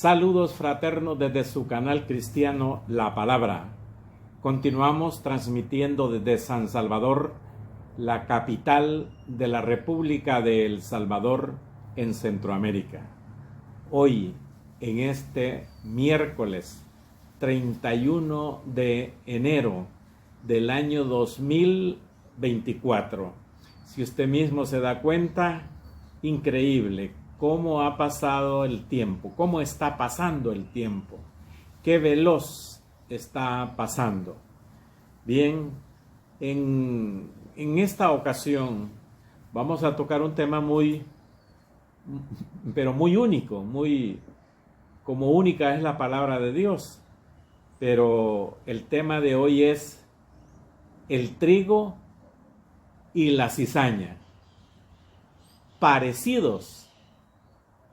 Saludos fraternos desde su canal cristiano La Palabra. Continuamos transmitiendo desde San Salvador, la capital de la República de El Salvador en Centroamérica. Hoy, en este miércoles 31 de enero del año 2024. Si usted mismo se da cuenta, increíble cómo ha pasado el tiempo, cómo está pasando el tiempo, qué veloz está pasando. Bien, en esta ocasión vamos a tocar un tema muy único, como única es la palabra de Dios. Pero el tema de hoy es el trigo y la cizaña, parecidos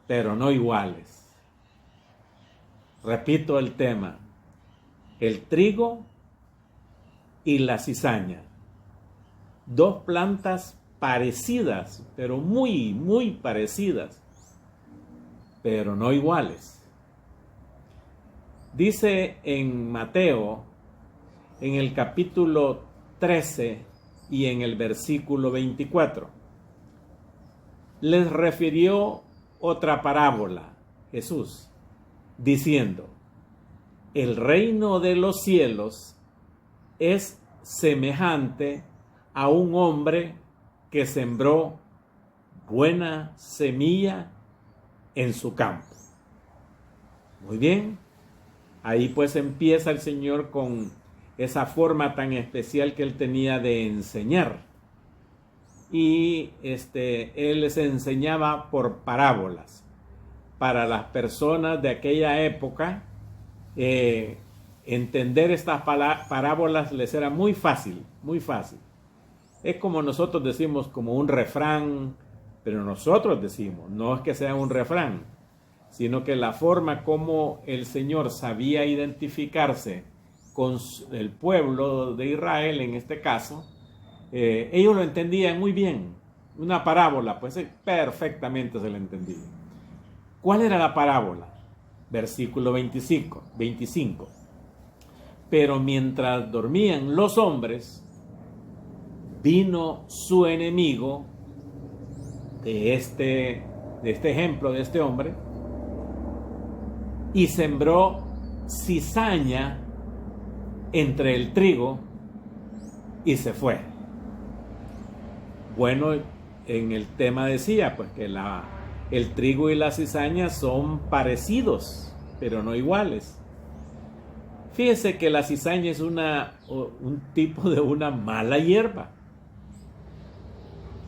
pero no iguales. Repito el tema: el trigo y la cizaña, dos plantas parecidas, pero muy parecidas, pero no iguales. Dice en Mateo, en el capítulo 13 y en el versículo 24, les refirió otra parábola, Jesús, diciendo: el reino de los cielos es semejante a un hombre que sembró buena semilla en su campo. Muy bien, ahí pues empieza el Señor con esa forma tan especial que Él tenía de enseñar. Y Él les enseñaba por parábolas. Para las personas de aquella época, entender estas parábolas les era muy fácil, muy fácil. Es como nosotros decimos, como un refrán, pero nosotros decimos, no es que sea un refrán, sino que la forma como el Señor sabía identificarse con el pueblo de Israel, en este caso, ellos lo entendían muy bien. Una parábola, pues perfectamente se la entendía. ¿Cuál era la parábola? Versículo 25. Pero mientras dormían los hombres, vino su enemigo de este ejemplo, de este hombre, y sembró cizaña entre el trigo y se fue. Bueno, en el tema decía pues que el trigo y la cizaña son parecidos, pero no iguales. Fíjese que la cizaña es un tipo de una mala hierba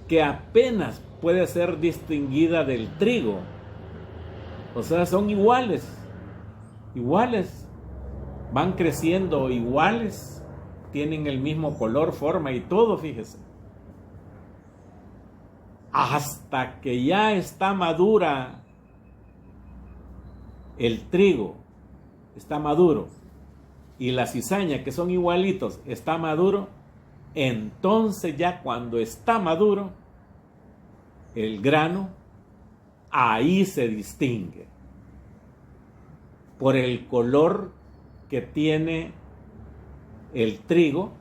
que apenas puede ser distinguida del trigo. O sea, son iguales, van creciendo iguales, tienen el mismo color, forma y todo, fíjese. Hasta que ya está madura el trigo, está maduro, y la cizaña, que son igualitos, está maduro. Entonces ya cuando está maduro el grano, ahí se distingue por el color que tiene el trigo,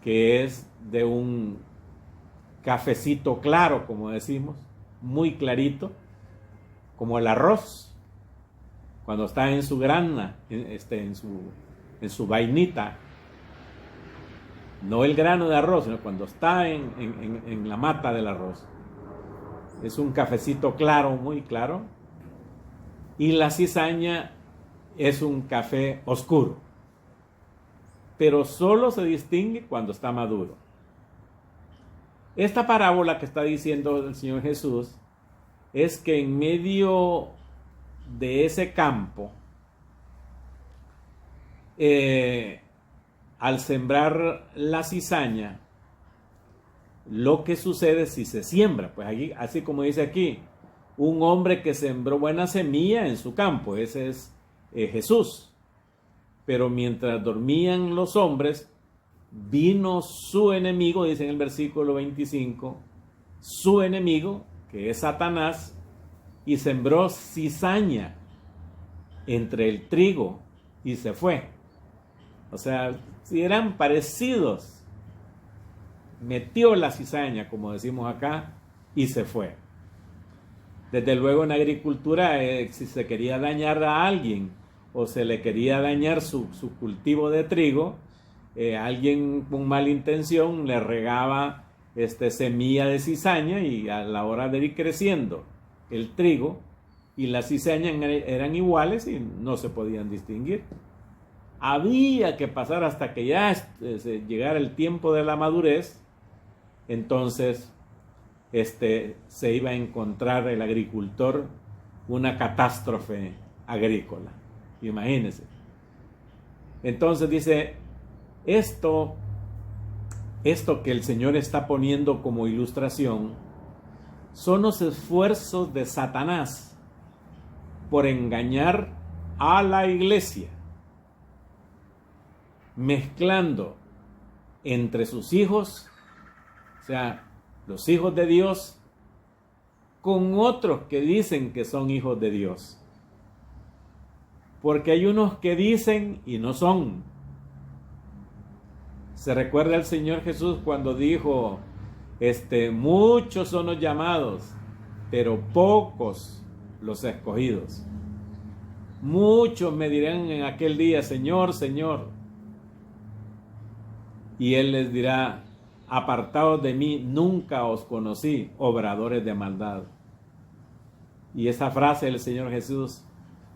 que es de un cafecito claro, como decimos, muy clarito, como el arroz cuando está en su grana, en su vainita. No el grano de arroz, sino cuando está en la mata del arroz. Es un cafecito claro, muy claro. Y la cizaña es un café oscuro, pero solo se distingue cuando está maduro. Esta parábola que está diciendo el Señor Jesús es que en medio de ese campo, al sembrar la cizaña, lo que sucede si se siembra, pues aquí, así como dice aquí, un hombre que sembró buena semilla en su campo, ese es Jesús. Pero mientras dormían los hombres, vino su enemigo, dice en el versículo 25, su enemigo, que es Satanás, y sembró cizaña entre el trigo y se fue. O sea, si eran parecidos, metió la cizaña, como decimos acá, y se fue. Desde luego en la agricultura, si se quería dañar a alguien o se le quería dañar su cultivo de trigo, alguien con mala intención le regaba semilla de cizaña, y a la hora de ir creciendo el trigo y la cizaña eran iguales y no se podían distinguir. Había que pasar hasta que ya llegara el tiempo de la madurez. Entonces se iba a encontrar el agricultor una catástrofe agrícola. Imagínense. Entonces dice, esto que el Señor está poniendo como ilustración son los esfuerzos de Satanás por engañar a la iglesia, mezclando entre sus hijos, o sea, los hijos de Dios, con otros que dicen que son hijos de Dios. Porque hay unos que dicen y no son. Se recuerda el Señor Jesús cuando dijo, muchos son los llamados, pero pocos los escogidos. Muchos me dirán en aquel día, Señor, Señor. Y Él les dirá, apartados de mí, nunca os conocí, obradores de maldad. Y esa frase del Señor Jesús,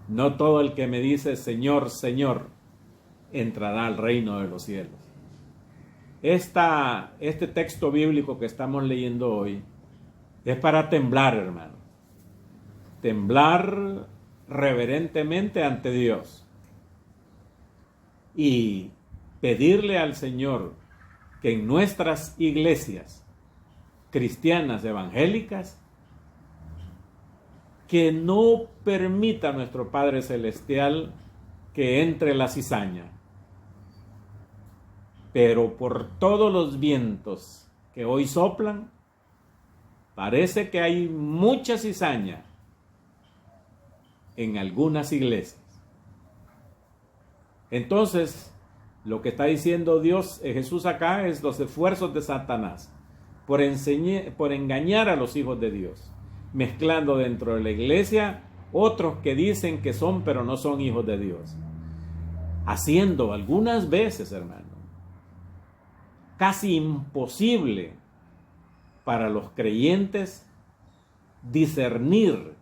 no todo el que me dice Señor, Señor, entrará al reino de los cielos. Este texto bíblico que estamos leyendo hoy es para temblar, hermano. Temblar reverentemente ante Dios y pedirle al Señor que en nuestras iglesias cristianas evangélicas, que no permita a nuestro Padre Celestial que entre la cizaña. Pero por todos los vientos que hoy soplan, parece que hay mucha cizaña en algunas iglesias. Entonces, lo que está diciendo Jesús acá es los esfuerzos de Satanás por engañar a los hijos de Dios, mezclando dentro de la iglesia otros que dicen que son, pero no son hijos de Dios. Haciendo algunas veces, hermano, casi imposible para los creyentes discernir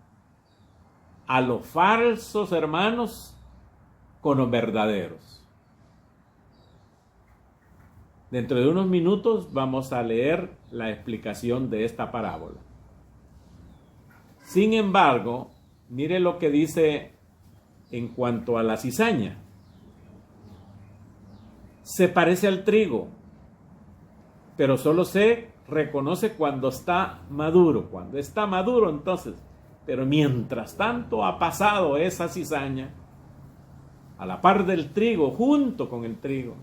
a los falsos hermanos con los verdaderos. Dentro de unos minutos vamos a leer la explicación de esta parábola. Sin embargo, mire lo que dice en cuanto a la cizaña. Se parece al trigo, pero solo se reconoce cuando está maduro. Cuando está maduro, entonces, pero mientras tanto ha pasado esa cizaña a la par del trigo, junto con el trigo,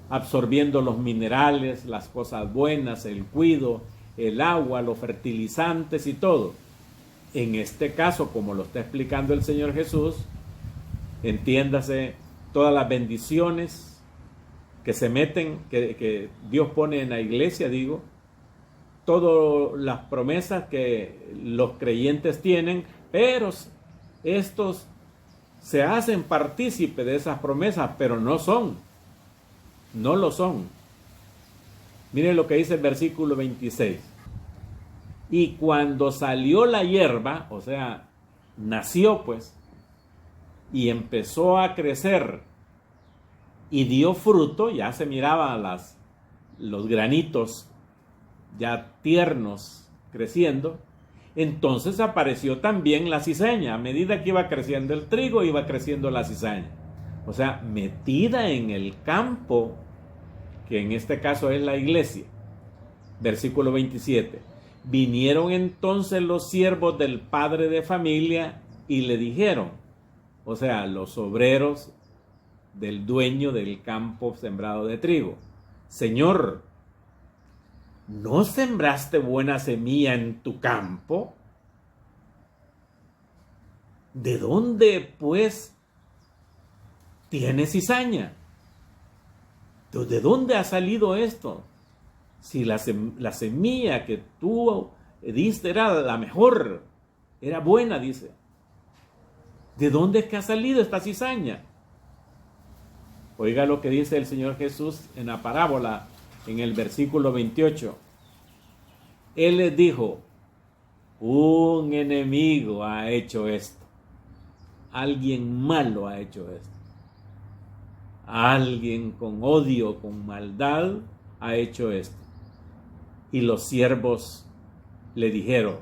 absorbiendo los minerales, las cosas buenas, el cuido, el agua, los fertilizantes y todo. En este caso, como lo está explicando el Señor Jesús, entiéndase todas las bendiciones que se meten, que Dios pone en la iglesia, digo, todas las promesas que los creyentes tienen, pero estos se hacen partícipe de esas promesas, pero no lo son. Miren lo que dice el versículo 26. Y cuando salió la hierba, o sea, nació pues, y empezó a crecer y dio fruto, ya se miraban los granitos ya tiernos creciendo, entonces apareció también la cizaña. A medida que iba creciendo el trigo, iba creciendo la cizaña. O sea, metida en el campo, que en este caso es la iglesia. Versículo 27. Vinieron entonces los siervos del padre de familia y le dijeron, o sea, los obreros del dueño del campo sembrado de trigo: Señor, ¿no sembraste buena semilla en tu campo? ¿De dónde, pues, tiene cizaña. ¿De dónde ha salido esto? Si la semilla que tú diste era la mejor, era buena, dice. ¿De dónde es que ha salido esta cizaña? Oiga lo que dice el Señor Jesús en la parábola, en el versículo 28. Él les dijo, un enemigo ha hecho esto. Alguien malo ha hecho esto. Alguien con odio, con maldad, ha hecho esto. Y los siervos le dijeron,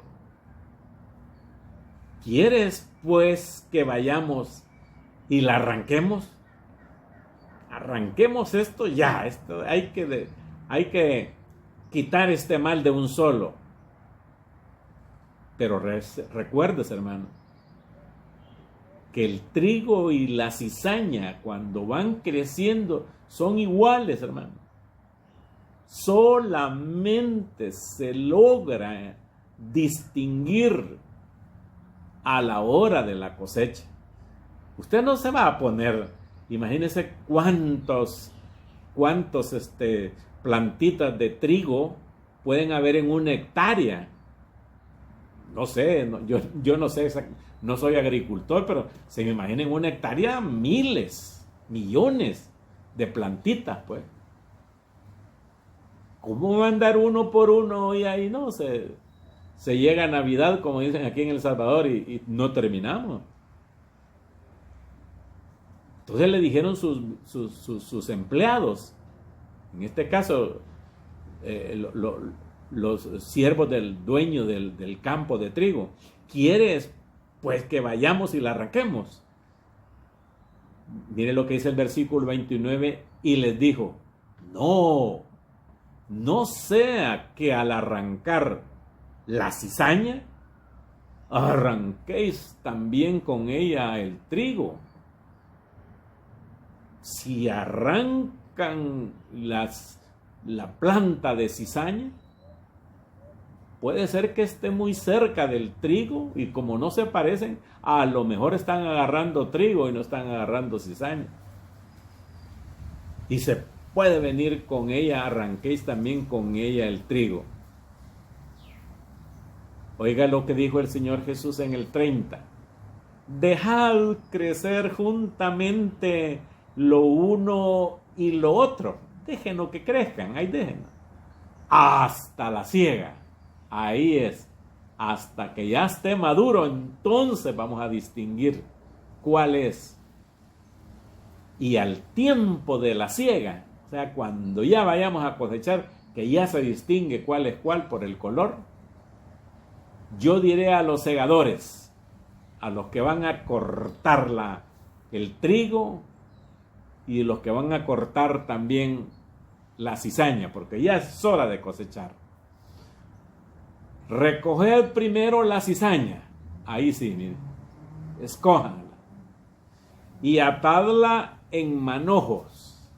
¿quieres pues que vayamos y la arranquemos? Arranquemos esto ya. Hay que quitar este mal de un solo. Pero recuerdes, hermano, que el trigo y la cizaña, cuando van creciendo, son iguales, hermano. Solamente se logra distinguir a la hora de la cosecha. Usted no se va a poner, imagínese cuántos plantitas de trigo pueden haber en una hectárea. No sé, yo no sé, no soy agricultor, pero se me imagina en una hectárea miles, millones de plantitas, pues. ¿Cómo va a andar uno por uno y ahí no? Se llega a Navidad, como dicen aquí en El Salvador, y no terminamos. Entonces le dijeron sus empleados, en este caso los siervos del dueño del campo de trigo, ¿quieres pues que vayamos y la arranquemos? Mire lo que dice el versículo 29, y les dijo, no sea que al arrancar la cizaña, arranquéis también con ella el trigo. Si arrancan la planta de cizaña, puede ser que esté muy cerca del trigo y como no se parecen, a lo mejor están agarrando trigo y no están agarrando cizaña. Y se puede venir con ella, arranquéis también con ella el trigo. Oiga lo que dijo el Señor Jesús en el 30. Dejad crecer juntamente lo uno y lo otro. Déjenlo que crezcan, ahí déjenlo. Hasta la siega. Ahí es. Hasta que ya esté maduro, entonces vamos a distinguir cuál es. Y al tiempo de la siega, o sea, cuando ya vayamos a cosechar, que ya se distingue cuál es cuál por el color, yo diré a los segadores, a los que van a cortar el trigo y los que van a cortar también la cizaña, porque ya es hora de cosechar. Recoged primero la cizaña, ahí sí, miren, escójanla, y atadla en manojos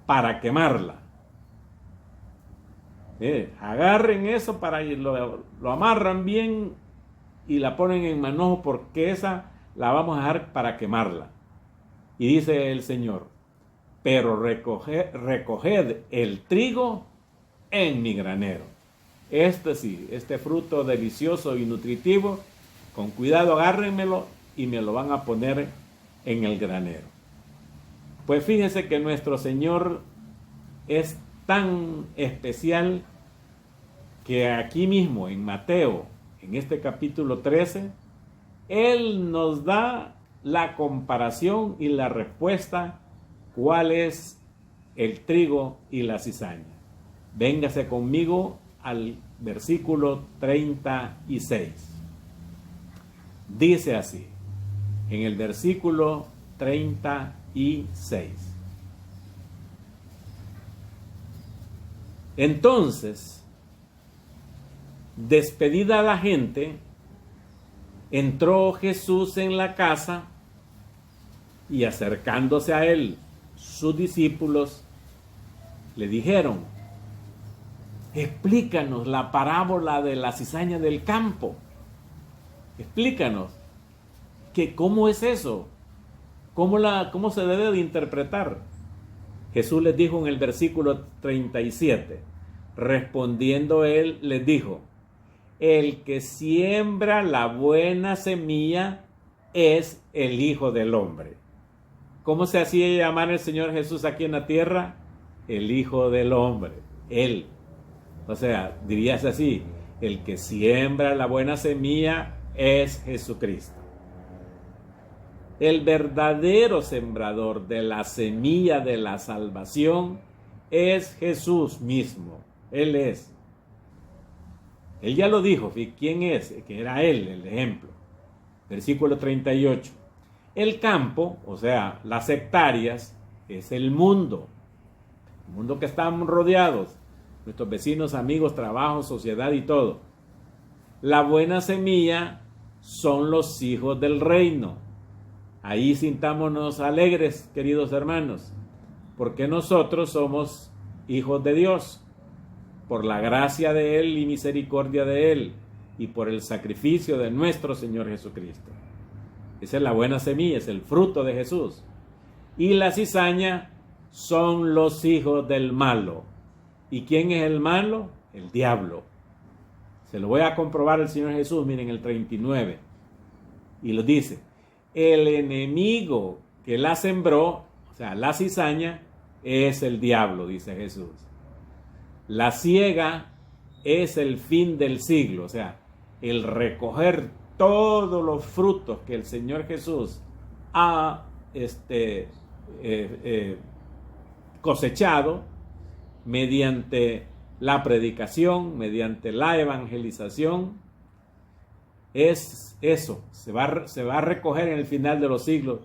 para quemarla. Agarren eso para lo amarran bien y la ponen en manojos, porque esa la vamos a dejar para quemarla. Y dice el Señor, pero recoged el trigo en mi granero. Este fruto delicioso y nutritivo, con cuidado agárrenmelo y me lo van a poner en el granero. Pues fíjense que nuestro Señor es tan especial que aquí mismo en Mateo, en este capítulo 13, Él nos da la comparación y la respuesta, cuál es el trigo y la cizaña. Véngase conmigo al versículo 36. Dice así, en el versículo 36. Entonces, despedida la gente, entró Jesús en la casa y acercándose a él, sus discípulos le dijeron, explícanos la parábola de la cizaña del campo. Explícanos, ¿cómo es eso? ¿Cómo se debe de interpretar? Jesús les dijo en el versículo 37, respondiendo él, les dijo, el que siembra la buena semilla es el Hijo del Hombre. ¿Cómo se hacía llamar el Señor Jesús aquí en la tierra? El Hijo del Hombre, Él. O sea, dirías así, el que siembra la buena semilla es Jesucristo. El verdadero sembrador de la semilla de la salvación es Jesús mismo. Él es. Él ya lo dijo, ¿quién es? Que era Él, el ejemplo. Versículo 38. El campo, o sea, las hectáreas, es el mundo que estamos rodeados, nuestros vecinos, amigos, trabajo, sociedad y todo. La buena semilla son los hijos del reino. Ahí sintámonos alegres, queridos hermanos, porque nosotros somos hijos de Dios, por la gracia de Él y misericordia de Él, y por el sacrificio de nuestro Señor Jesucristo. Esa es la buena semilla, es el fruto de Jesús. Y la cizaña son los hijos del malo. ¿Y quién es el malo? El diablo. Se lo voy a comprobar el Señor Jesús, miren el 39. Y lo dice, el enemigo que la sembró, o sea, la cizaña, es el diablo, dice Jesús. La siega es el fin del siglo, o sea, el recoger todos los frutos que el Señor Jesús ha cosechado mediante la predicación, mediante la evangelización. Es eso, se va a recoger en el final de los siglos.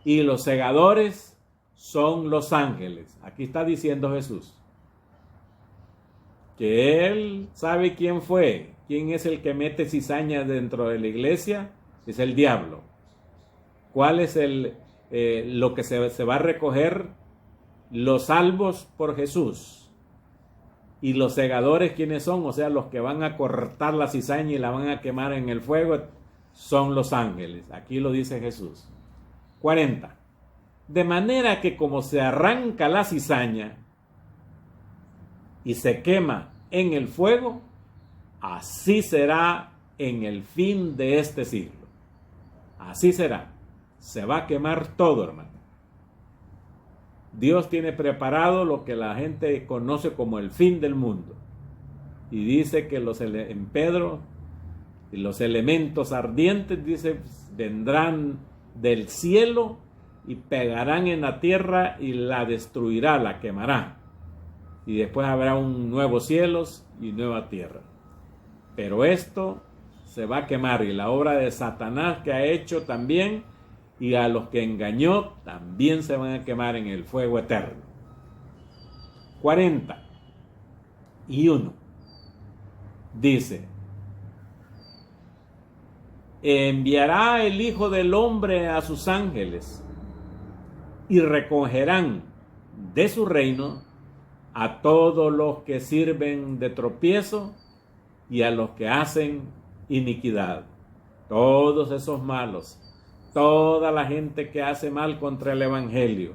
Y los segadores son los ángeles. Aquí está diciendo Jesús que Él sabe quién fue. ¿Quién es el que mete cizaña dentro de la iglesia? Es el diablo. ¿Cuál es lo que se va a recoger? Los salvos por Jesús. Y los segadores, ¿quiénes son? O sea, los que van a cortar la cizaña y la van a quemar en el fuego, son los ángeles. Aquí lo dice Jesús. 40. De manera que como se arranca la cizaña y se quema en el fuego, así será en el fin de este siglo. Así será. Se va a quemar todo, hermano. Dios tiene preparado lo que la gente conoce como el fin del mundo. Y dice que en Pedro, y los elementos ardientes, dice, vendrán del cielo y pegarán en la tierra y la destruirá, la quemará. Y después habrá un nuevo cielos y nueva tierra. Pero esto se va a quemar, y la obra de Satanás que ha hecho también, y a los que engañó, también se van a quemar en el fuego eterno. 41. Dice, enviará el Hijo del Hombre a sus ángeles, y recogerán de su reino a todos los que sirven de tropiezo y a los que hacen iniquidad. Todos esos malos, toda la gente que hace mal contra el Evangelio,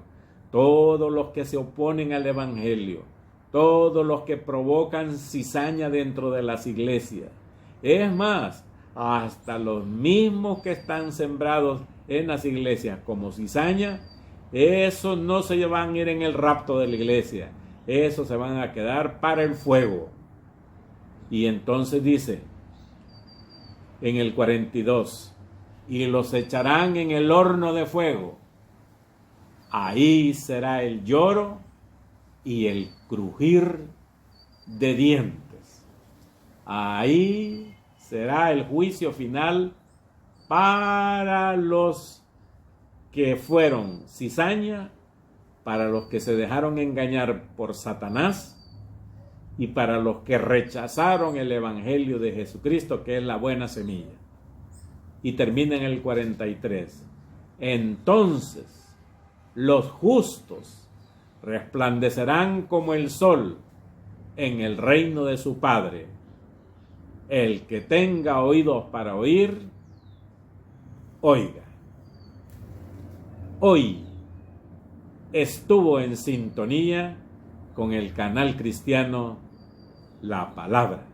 todos los que se oponen al Evangelio, todos los que provocan cizaña dentro de las iglesias. Es más, hasta los mismos que están sembrados en las iglesias como cizaña, esos no se van a ir en el rapto de la iglesia, esos se van a quedar para el fuego. Y entonces dice en el 42, y los echarán en el horno de fuego. Ahí será el lloro y el crujir de dientes. Ahí será el juicio final para los que fueron cizaña, para los que se dejaron engañar por Satanás y para los que rechazaron el Evangelio de Jesucristo, que es la buena semilla. Y termina en el 43. Entonces los justos resplandecerán como el sol en el reino de su Padre. El que tenga oídos para oír, oiga. hoy estuvo en sintonía con el canal cristiano La Palabra.